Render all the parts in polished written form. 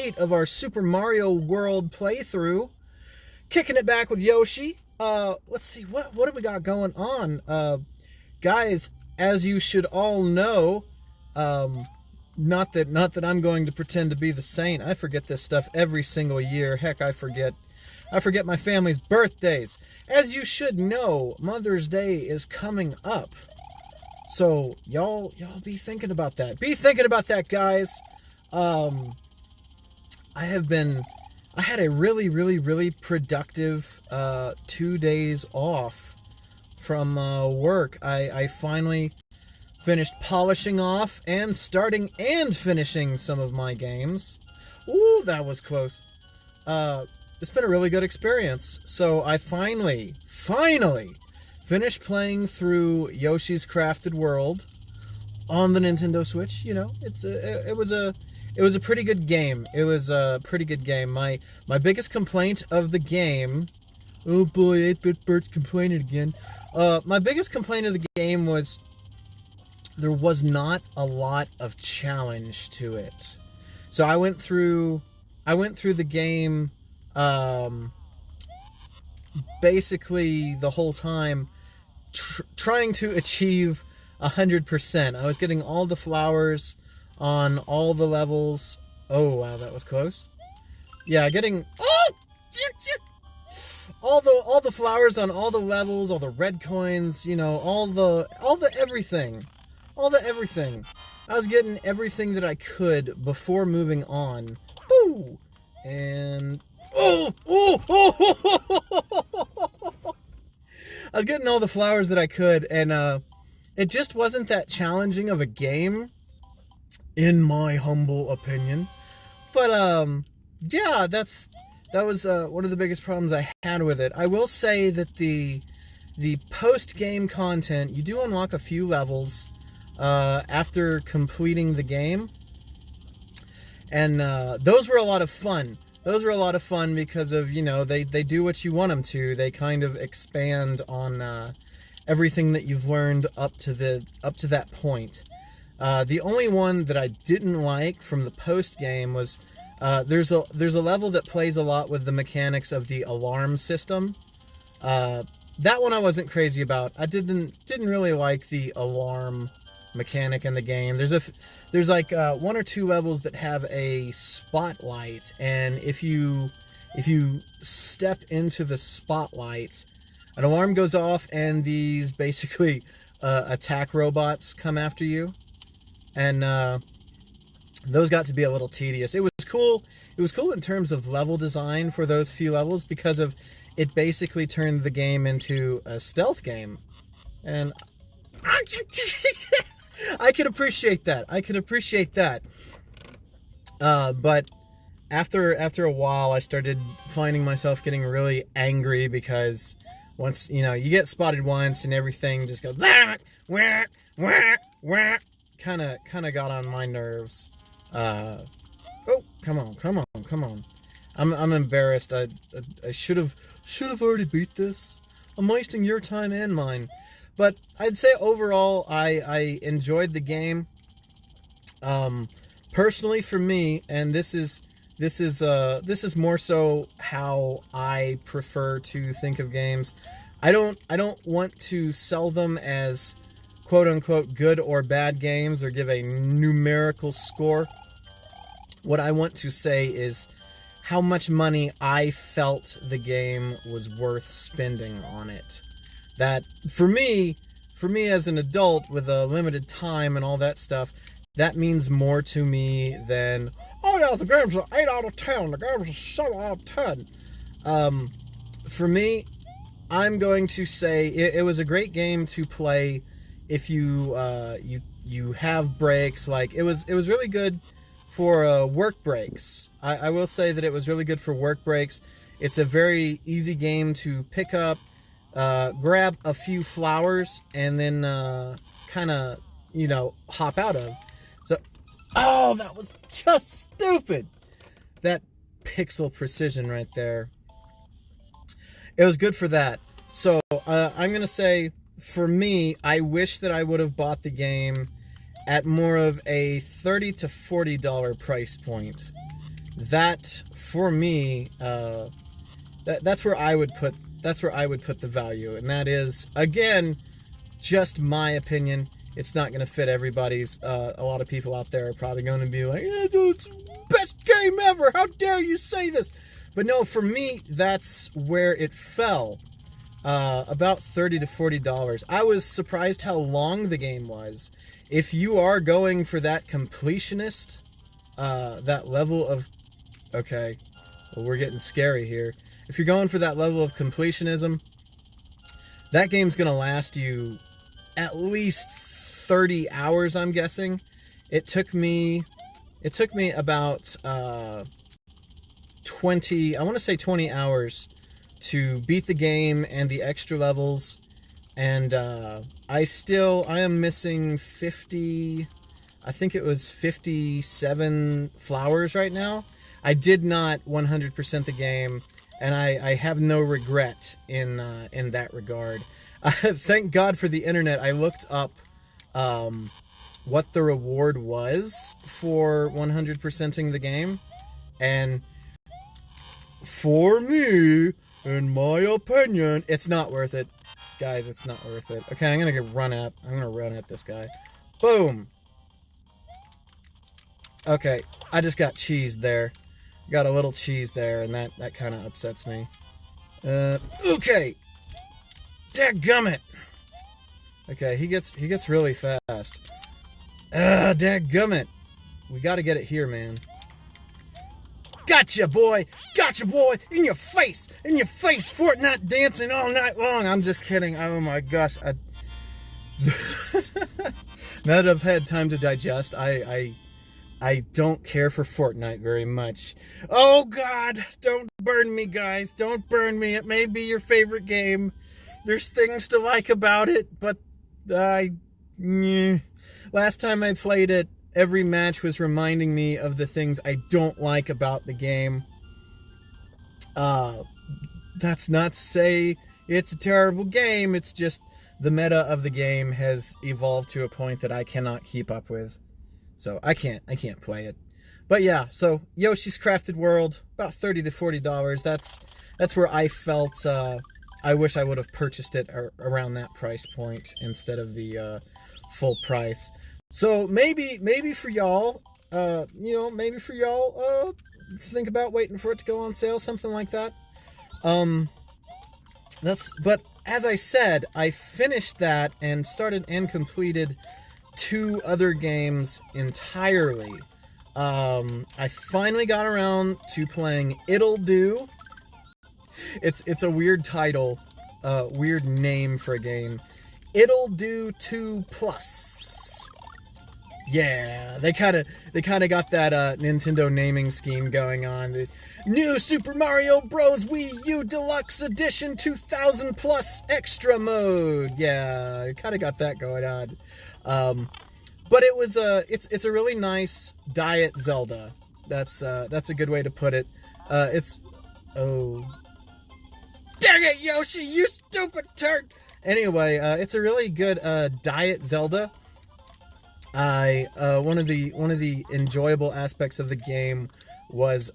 8 of our Super Mario World playthrough. Kicking it back with Yoshi. Let's see, what do we got going on? Guys, as you should all know, not that I'm going to pretend to be the saint. I forget this stuff every single year. Heck, I forget my family's birthdays. As you should know, Mother's Day is coming up. So, y'all be thinking about that. Be thinking about that, guys. I had a really productive 2 days off from work. I finally finished polishing off and starting and finishing some of my games. Ooh, that was close. It's been a really good experience. So I finally finished playing through Yoshi's Crafted World on the Nintendo Switch. You know, it was a pretty good game. It was a pretty good game. My biggest complaint of the game... Oh boy, 8-Bit Bert's complaining again. My biggest complaint of the game was there was not a lot of challenge to it. So I went through the game basically the whole time trying to achieve 100%. I was getting all the flowers on all the levels. Oh wow, that was close. Yeah, getting all the flowers on all the levels, all the red coins, you know, all the everything. I was getting everything that I could before moving on. Boo! And I was getting all the flowers that I could, and it just wasn't that challenging of a game, in my humble opinion. But yeah, that was one of the biggest problems I had with it. I will say that the post-game content, you do unlock a few levels after completing the game, and those were a lot of fun. Those were a lot of fun because of, you know, they do what you want them to. They kind of expand on everything that you've learned up to that point. The only one that I didn't like from the post game was there's a level that plays a lot with the mechanics of the alarm system. That one I wasn't crazy about. I didn't really like the alarm mechanic in the game. There's like 1 or 2 levels that have a spotlight, and if you step into the spotlight, an alarm goes off, and these basically attack robots come after you, and those got to be a little tedious. It was cool. It was cool in terms of level design for those few levels because of it basically turned the game into a stealth game, and I could appreciate that. But after a while, I started finding myself getting really angry because once, you know, you get spotted once and everything just goes kind of got on my nerves. Oh, come on. I'm embarrassed. I should have already beat this. I'm wasting your time and mine. But I'd say overall, I enjoyed the game. Personally, for me, and this is more so how I prefer to think of games. I don't want to sell them as quote unquote good or bad games or give a numerical score. What I want to say is how much money I felt the game was worth spending on it. That for me as an adult with a limited time and all that stuff, that means more to me than, oh yeah, the game's an 8 out of 10, the game's a 7 out of 10. For me, I'm going to say it was a great game to play if you have breaks. Like it was really good for work breaks. I will say that it was really good for work breaks. It's a very easy game to pick up, grab a few flowers, and then kind of, you know, hop out of. So, oh, that was just stupid. That pixel precision right there. It was good for that. So, I'm going to say, for me, I wish that I would have bought the game at more of a $30 to $40 price point. that for me, that's where I would put the value, and that is, again, just my opinion. It's not going to fit everybody's. A lot of people out there are probably going to be like, it's the best game ever. How dare you say this? But no, for me, that's where it fell. About $30 to $40. I was surprised how long the game was. If you are going for that completionist, that level of... Okay, well, we're getting scary here. If you're going for that level of completionism, that game's going to last you at least 30 hours, I'm guessing. It took me about 20 hours to beat the game and the extra levels, and I am missing 50, I think it was 57 flowers right now. I did not 100% the game, and I have no regret in that regard. Thank God for the internet. I looked up what the reward was for 100%ing the game, and for me, in my opinion, it's not worth it. Guys, it's not worth it. Okay, I'm gonna run at this guy. Boom! Okay, I just got cheesed there. Got a little cheese there, and that kind of upsets me. Okay! Dadgummit! Okay, he gets really fast. Dadgummit! We gotta get it here, man. Gotcha, boy! Gotcha, boy! In your face! In your face! Fortnite dancing all night long! I'm just kidding. Oh my gosh. Now that I've had time to digest, I don't care for Fortnite very much. Oh God! Don't burn me, guys. Don't burn me. It may be your favorite game. There's things to like about it, but last time I played it, every match was reminding me of the things I don't like about the game. That's not to say it's a terrible game. It's just the meta of the game has evolved to a point that I cannot keep up with. So I can't play it. But yeah, so Yoshi's Crafted World, about $30 to $40. That's where I felt I wish I would have purchased it around that price point instead of the full price. So maybe for y'all, think about waiting for it to go on sale, something like that. But as I said, I finished that and started and completed 2 other games entirely. I finally got around to playing It'll Do. It's a weird title, weird name for a game. It'll Do 2 Plus. Yeah, they kind of got that Nintendo naming scheme going on. The new Super Mario Bros. Wii U Deluxe Edition 2000 Plus Extra Mode. Yeah, kind of got that going on. But it was it's a really nice diet Zelda. That's a good way to put it. Dang it, Yoshi, you stupid turd! Anyway, it's a really good diet Zelda. One of the enjoyable aspects of the game was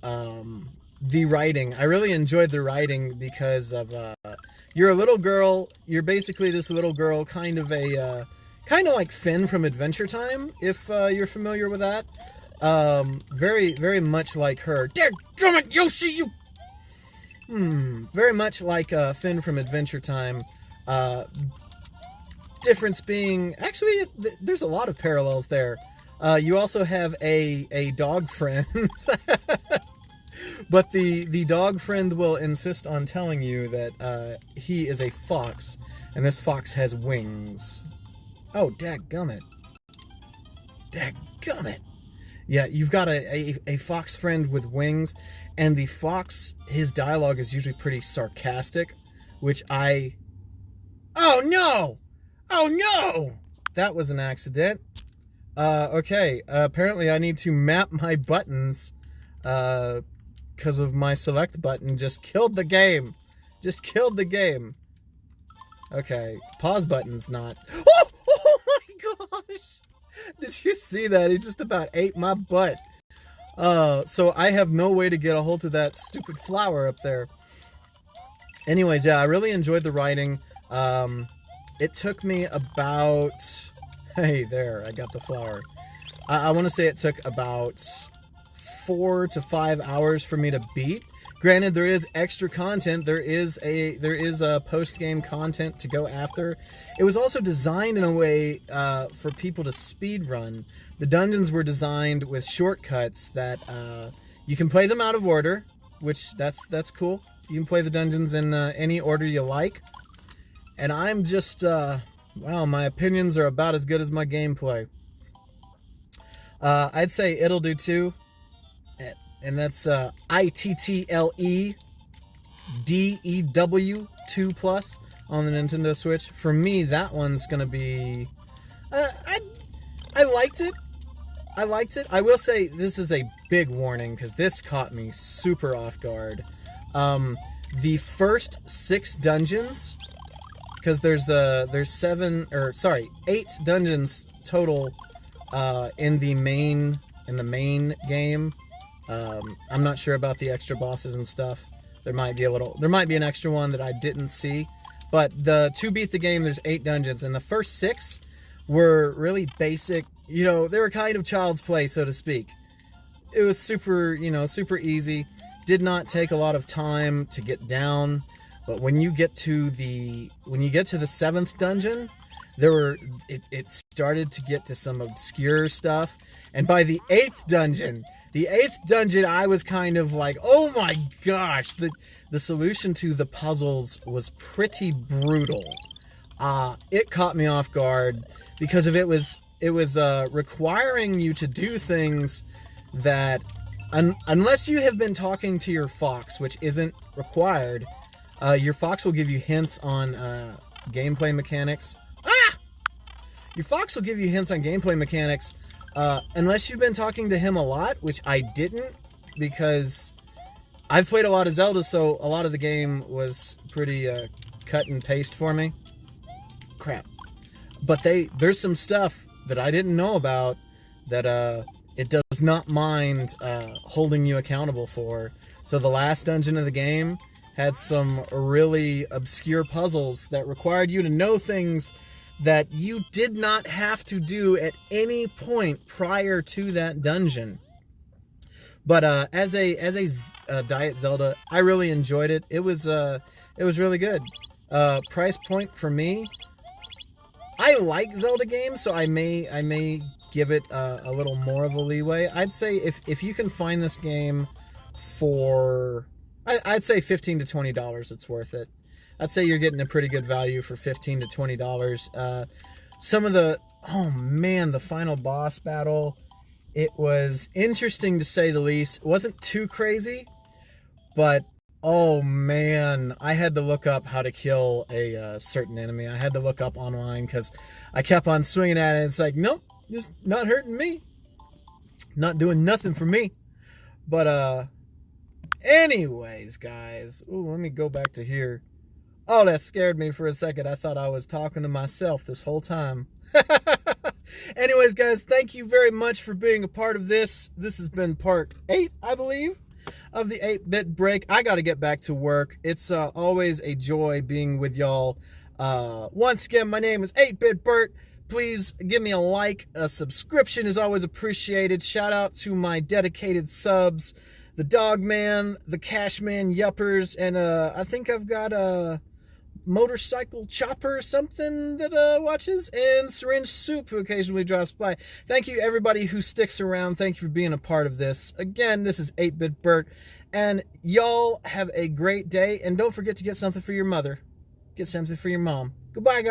the writing. I really enjoyed the writing because of you're a little girl. You're basically this little girl, kind of like Finn from Adventure Time, if you're familiar with that. Very, very much like her. Dadgummit, Yoshi, you. Very much like Finn from Adventure Time. Difference being, actually, there's a lot of parallels there. You also have a dog friend, but the dog friend will insist on telling you that he is a fox, and this fox has wings. Oh, dadgummit. Dadgummit. Yeah, you've got a fox friend with wings, and the fox, his dialogue is usually pretty sarcastic, which Oh no! Oh no! That was an accident. Okay, apparently I need to map my buttons, because of my select button just killed the game. Okay, pause button's not. Oh my gosh! Did you see that? He just about ate my butt. So I have no way to get a hold of that stupid flower up there. Anyways, yeah, I really enjoyed the writing. It took me about... Hey, there, I got the flower. I want to say it took about 4 to 5 hours for me to beat. Granted, there is extra content. There is a post-game content to go after. It was also designed in a way for people to speed run. The dungeons were designed with shortcuts that you can play them out of order, which that's cool. You can play the dungeons in any order you like. And I'm just, wow, my opinions are about as good as my gameplay. I'd say it'll do too. And that's ITTLEDEW 2 Plus on the Nintendo Switch. For me, that one's going to be... I liked it. I will say this is a big warning because this caught me super off guard. The first 6 dungeons... Because there's 8 dungeons total in the main game. I'm not sure about the extra bosses and stuff. There might be an extra one that I didn't see. But to beat the game, there's 8 dungeons, and the first 6 were really basic. They were kind of child's play, so to speak. It was super easy. Did not take a lot of time to get down. But when you get to the 7th dungeon, it started to get to some obscure stuff. And by the 8th dungeon, I was kind of like, oh my gosh, the solution to the puzzles was pretty brutal. It caught me off guard because it was requiring you to do things that, unless you have been talking to your fox, which isn't required. Your fox will give you hints on gameplay mechanics. Your fox will give you hints on gameplay mechanics unless you've been talking to him a lot, which I didn't because I've played a lot of Zelda, so a lot of the game was pretty cut and paste for me. Crap. But there's some stuff that I didn't know about that it does not mind holding you accountable for. So the last dungeon of the game had some really obscure puzzles that required you to know things that you did not have to do at any point prior to that dungeon. But as a Diet Zelda, I really enjoyed it. It was really good. Price point for me, I like Zelda games, so I may give it a little more of a leeway. I'd say if you can find this game for... I'd say $15 to $20, it's worth it. I'd say you're getting a pretty good value for $15 to $20. Some of the final boss battle, it was interesting to say the least. It wasn't too crazy, but oh man, I had to look up how to kill a certain enemy. I had to look up online because I kept on swinging at it. And it's like, nope, just not hurting me. Not doing nothing for me. But, anyways, guys. Ooh, let me go back to here. Oh, that scared me for a second. I thought I was talking to myself this whole time. Anyways, guys, thank you very much for being a part of this. This has been part 8, I believe, of the 8-bit break. I got to get back to work. It's always a joy being with y'all. Once again, my name is 8-bit Bert. Please give me a like. A subscription is always appreciated. Shout out to my dedicated subs. The Dogman, the Cashman Yuppers, and I think I've got a Motorcycle Chopper or something that watches, and Syringe Soup who occasionally drops by. Thank you everybody who sticks around. Thank you for being a part of this. Again, this is 8-bit Bert, and y'all have a great day, and don't forget to get something for your mother. Get something for your mom. Goodbye, guys.